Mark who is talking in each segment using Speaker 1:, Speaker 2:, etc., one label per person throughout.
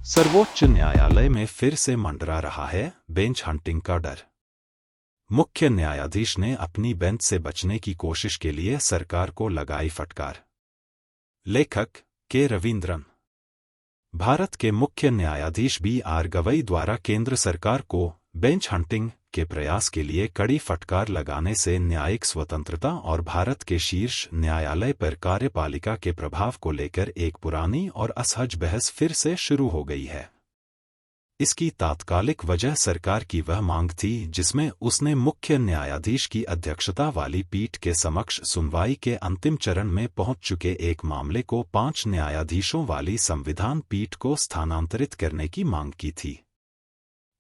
Speaker 1: सर्वोच्च न्यायालय में फिर से मंडरा रहा है बेंच हंटिंग का डर। मुख्य न्यायाधीश ने अपनी बेंच से बचने की कोशिश के लिए सरकार को लगाई फटकार। लेखक के रविंद्रन। भारत के मुख्य न्यायाधीश B.R. गवई द्वारा केंद्र सरकार को बेंच हंटिंग के प्रयास के लिए कड़ी फटकार लगाने से न्यायिक स्वतंत्रता और भारत के शीर्ष न्यायालय पर कार्यपालिका के प्रभाव को लेकर एक पुरानी और असहज बहस फिर से शुरू हो गई है। इसकी तात्कालिक वजह सरकार की वह मांग थी जिसमें उसने मुख्य न्यायाधीश की अध्यक्षता वाली पीठ के समक्ष सुनवाई के अंतिम चरण में पहुंच चुके एक मामले को 5 न्यायाधीशों वाली संविधान पीठ को स्थानांतरित करने की मांग की थी।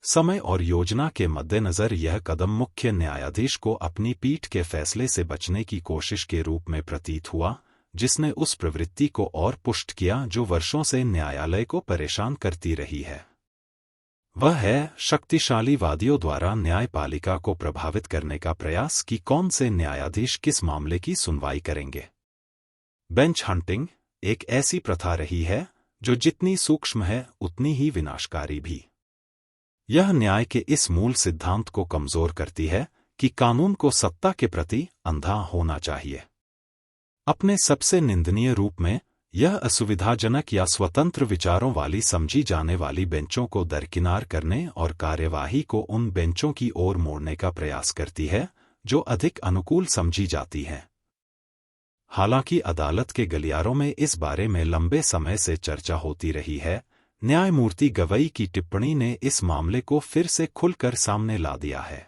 Speaker 1: समय और योजना के मद्देनजर यह कदम मुख्य न्यायाधीश को अपनी पीठ के फैसले से बचने की कोशिश के रूप में प्रतीत हुआ, जिसने उस प्रवृत्ति को और पुष्ट किया जो वर्षों से न्यायालय को परेशान करती रही है। वह है शक्तिशाली वादियों द्वारा न्यायपालिका को प्रभावित करने का प्रयास कि कौन से न्यायाधीश किस मामले की सुनवाई करेंगे। बेंच हंटिंग एक ऐसी प्रथा रही है जो जितनी सूक्ष्म है उतनी ही विनाशकारी भी। यह न्याय के इस मूल सिद्धांत को कमजोर करती है कि कानून को सत्ता के प्रति अंधा होना चाहिए। अपने सबसे निंदनीय रूप में यह असुविधाजनक या स्वतंत्र विचारों वाली समझी जाने वाली बेंचों को दरकिनार करने और कार्यवाही को उन बेंचों की ओर मोड़ने का प्रयास करती है जो अधिक अनुकूल समझी जाती हैं। हालांकि अदालत के गलियारों में इस बारे में लंबे समय से चर्चा होती रही है, न्यायमूर्ति गवई की टिप्पणी ने इस मामले को फिर से खुलकर सामने ला दिया है।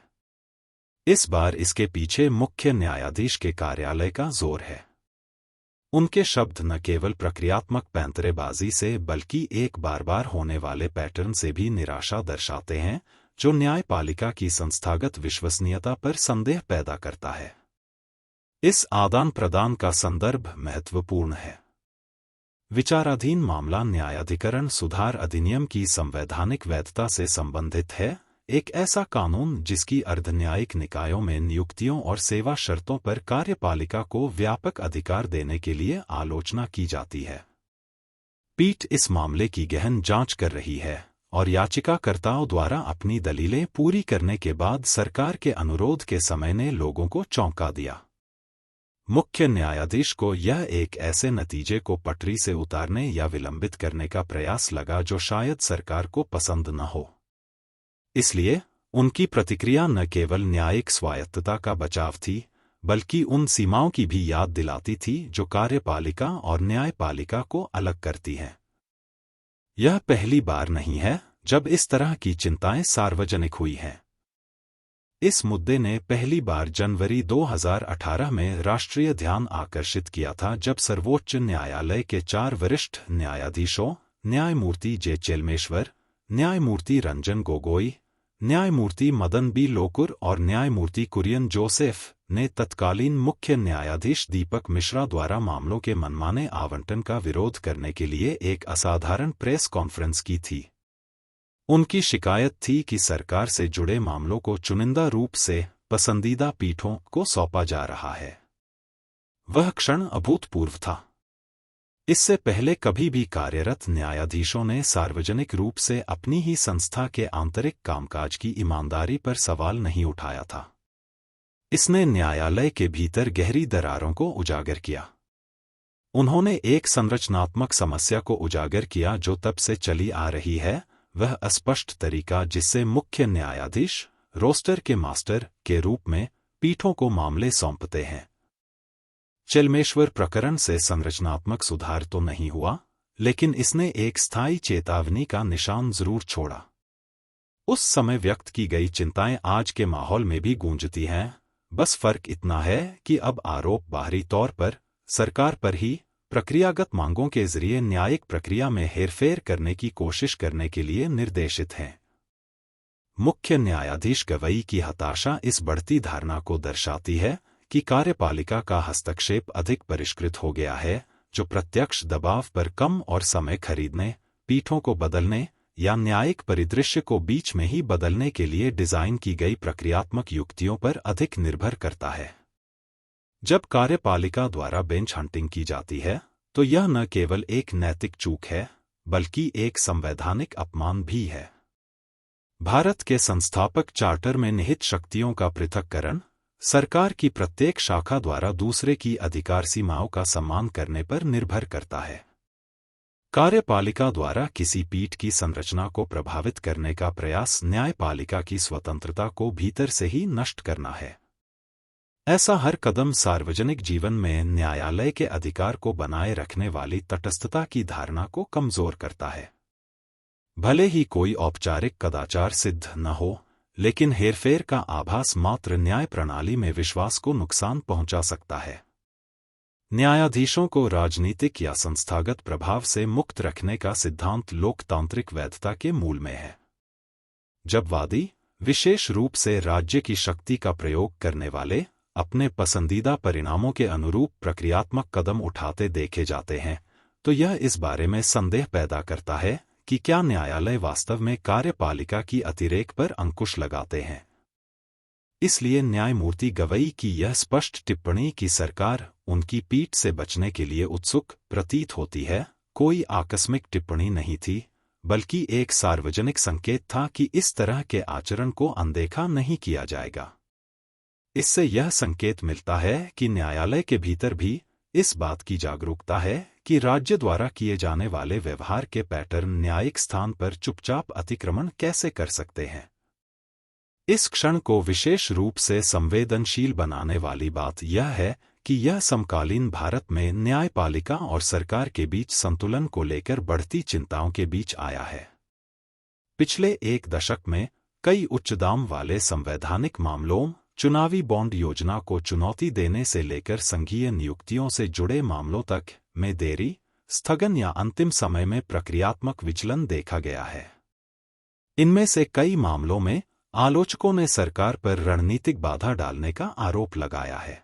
Speaker 1: इस बार इसके पीछे मुख्य न्यायाधीश के कार्यालय का जोर है। उनके शब्द न केवल प्रक्रियात्मक पैंतरेबाजी से बल्कि एक बार बार होने वाले पैटर्न से भी निराशा दर्शाते हैं जो न्यायपालिका की संस्थागत विश्वसनीयता पर संदेह पैदा करता है। इस आदान प्रदान का संदर्भ महत्वपूर्ण है। विचाराधीन मामला न्यायाधिकरण सुधार अधिनियम की संवैधानिक वैधता से संबंधित है, एक ऐसा कानून जिसकी अर्धन्यायिक निकायों में नियुक्तियों और सेवा शर्तों पर कार्यपालिका को व्यापक अधिकार देने के लिए आलोचना की जाती है। पीठ इस मामले की गहन जांच कर रही है और याचिकाकर्ताओं द्वारा अपनी दलीलें पूरी करने के बाद सरकार के अनुरोध के समय ने लोगों को चौंका दिया। मुख्य न्यायाधीश को यह एक ऐसे नतीजे को पटरी से उतारने या विलंबित करने का प्रयास लगा जो शायद सरकार को पसंद न हो। इसलिए उनकी प्रतिक्रिया न केवल न्यायिक स्वायत्तता का बचाव थी, बल्कि उन सीमाओं की भी याद दिलाती थी जो कार्यपालिका और न्यायपालिका को अलग करती हैं। यह पहली बार नहीं है जब इस तरह की चिंताएं सार्वजनिक हुई हैं। इस मुद्दे ने पहली बार जनवरी 2018 में राष्ट्रीय ध्यान आकर्षित किया था जब सर्वोच्च न्यायालय के 4 वरिष्ठ न्यायाधीशों न्यायमूर्ति जे चेलमेश्वर, न्यायमूर्ति रंजन गोगोई, न्यायमूर्ति मदन बी लोकुर और न्यायमूर्ति कुरियन जोसेफ ने तत्कालीन मुख्य न्यायाधीश दीपक मिश्रा द्वारा मामलों के मनमाने आवंटन का विरोध करने के लिए एक असाधारण प्रेस कॉन्फ्रेंस की थी। उनकी शिकायत थी कि सरकार से जुड़े मामलों को चुनिंदा रूप से पसंदीदा पीठों को सौंपा जा रहा है। वह क्षण अभूतपूर्व था। इससे पहले कभी भी कार्यरत न्यायाधीशों ने सार्वजनिक रूप से अपनी ही संस्था के आंतरिक कामकाज की ईमानदारी पर सवाल नहीं उठाया था। इसने न्यायालय के भीतर गहरी दरारों को उजागर किया। उन्होंने एक संरचनात्मक समस्या को उजागर किया जो तब से चली आ रही है, वह अस्पष्ट तरीका जिससे मुख्य न्यायाधीश रोस्टर के मास्टर के रूप में पीठों को मामले सौंपते हैं। चेलमेश्वर प्रकरण से संरचनात्मक सुधार तो नहीं हुआ, लेकिन इसने एक स्थायी चेतावनी का निशान जरूर छोड़ा। उस समय व्यक्त की गई चिंताएं आज के माहौल में भी गूंजती हैं, बस फर्क इतना है कि अब आरोप बाहरी तौर पर सरकार पर ही प्रक्रियागत मांगों के जरिए न्यायिक प्रक्रिया में हेरफेर करने की कोशिश करने के लिए निर्देशित हैं। मुख्य न्यायाधीश गवई की हताशा इस बढ़ती धारणा को दर्शाती है कि कार्यपालिका का हस्तक्षेप अधिक परिष्कृत हो गया है, जो प्रत्यक्ष दबाव पर कम और समय खरीदने, पीठों को बदलने या न्यायिक परिदृश्य को बीच में ही बदलने के लिए डिजाइन की गई प्रक्रियात्मक युक्तियों पर अधिक निर्भर करता है। जब कार्यपालिका द्वारा बेंच हंटिंग की जाती है, तो यह न केवल एक नैतिक चूक है, बल्कि एक संवैधानिक अपमान भी है। भारत के संस्थापक चार्टर में निहित शक्तियों का पृथक्करण सरकार की प्रत्येक शाखा द्वारा दूसरे की अधिकार सीमाओं का सम्मान करने पर निर्भर करता है। कार्यपालिका द्वारा किसी पीठ की संरचना को प्रभावित करने का प्रयास न्यायपालिका की स्वतंत्रता को भीतर से ही नष्ट करना है। ऐसा हर कदम सार्वजनिक जीवन में न्यायालय के अधिकार को बनाए रखने वाली तटस्थता की धारणा को कमजोर करता है। भले ही कोई औपचारिक कदाचार सिद्ध न हो, लेकिन हेरफेर का आभास मात्र न्याय प्रणाली में विश्वास को नुकसान पहुंचा सकता है। न्यायाधीशों को राजनीतिक या संस्थागत प्रभाव से मुक्त रखने का सिद्धांत लोकतांत्रिक वैधता के मूल में है। जब वादी, विशेष रूप से राज्य की शक्ति का प्रयोग करने वाले, अपने पसंदीदा परिणामों के अनुरूप प्रक्रियात्मक कदम उठाते देखे जाते हैं, तो यह इस बारे में संदेह पैदा करता है कि क्या न्यायालय वास्तव में कार्यपालिका की अतिरेक पर अंकुश लगाते हैं। इसलिए न्यायमूर्ति गवई की यह स्पष्ट टिप्पणी कि सरकार उनकी पीठ से बचने के लिए उत्सुक प्रतीत होती है, कोई आकस्मिक टिप्पणी नहीं थी, बल्कि एक सार्वजनिक संकेत था कि इस तरह के आचरण को अनदेखा नहीं किया जाएगा। इससे यह संकेत मिलता है कि न्यायालय के भीतर भी इस बात की जागरूकता है कि राज्य द्वारा किए जाने वाले व्यवहार के पैटर्न न्यायिक स्थान पर चुपचाप अतिक्रमण कैसे कर सकते हैं। इस क्षण को विशेष रूप से संवेदनशील बनाने वाली बात यह है कि यह समकालीन भारत में न्यायपालिका और सरकार के बीच संतुलन को लेकर बढ़ती चिंताओं के बीच आया है। पिछले एक दशक में कई उच्च दाम वाले संवैधानिक मामलों, चुनावी बॉन्ड योजना को चुनौती देने से लेकर संघीय नियुक्तियों से जुड़े मामलों तक में देरी, स्थगन या अंतिम समय में प्रक्रियात्मक विचलन देखा गया है। इनमें से कई मामलों में आलोचकों ने सरकार पर रणनीतिक बाधा डालने का आरोप लगाया है।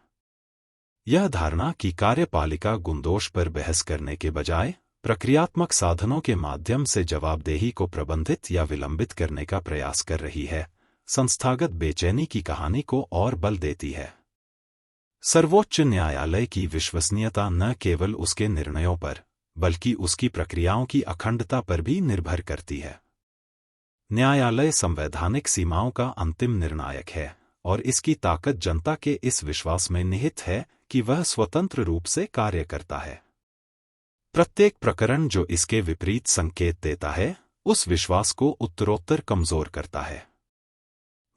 Speaker 1: यह धारणा कि कार्यपालिका गुणदोष पर बहस करने के बजाय प्रक्रियात्मक साधनों के माध्यम से जवाबदेही को प्रबंधित या विलंबित करने का प्रयास कर रही है, संस्थागत बेचैनी की कहानी को और बल देती है। सर्वोच्च न्यायालय की विश्वसनीयता न केवल उसके निर्णयों पर, बल्कि उसकी प्रक्रियाओं की अखंडता पर भी निर्भर करती है। न्यायालय संवैधानिक सीमाओं का अंतिम निर्णायक है, और इसकी ताकत जनता के इस विश्वास में निहित है कि वह स्वतंत्र रूप से कार्य करता है। प्रत्येक प्रकरण जो इसके विपरीत संकेत देता है, उस विश्वास को उत्तरोत्तर कमजोर करता है।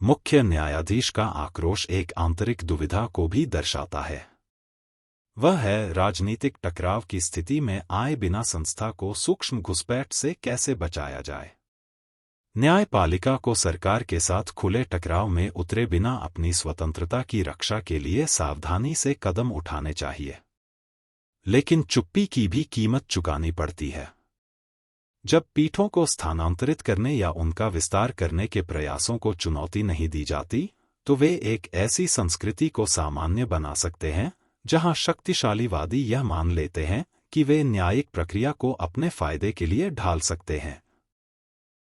Speaker 1: मुख्य न्यायाधीश का आक्रोश एक आंतरिक दुविधा को भी दर्शाता है। वह है राजनीतिक टकराव की स्थिति में आए बिना संस्था को सूक्ष्म घुसपैठ से कैसे बचाया जाए। न्यायपालिका को सरकार के साथ खुले टकराव में उतरे बिना अपनी स्वतंत्रता की रक्षा के लिए सावधानी से कदम उठाने चाहिए, लेकिन चुप्पी की भी कीमत चुकानी पड़ती है। जब पीठों को स्थानांतरित करने या उनका विस्तार करने के प्रयासों को चुनौती नहीं दी जाती, तो वे एक ऐसी संस्कृति को सामान्य बना सकते हैं जहां शक्तिशाली वादी यह मान लेते हैं कि वे न्यायिक प्रक्रिया को अपने फायदे के लिए ढाल सकते हैं।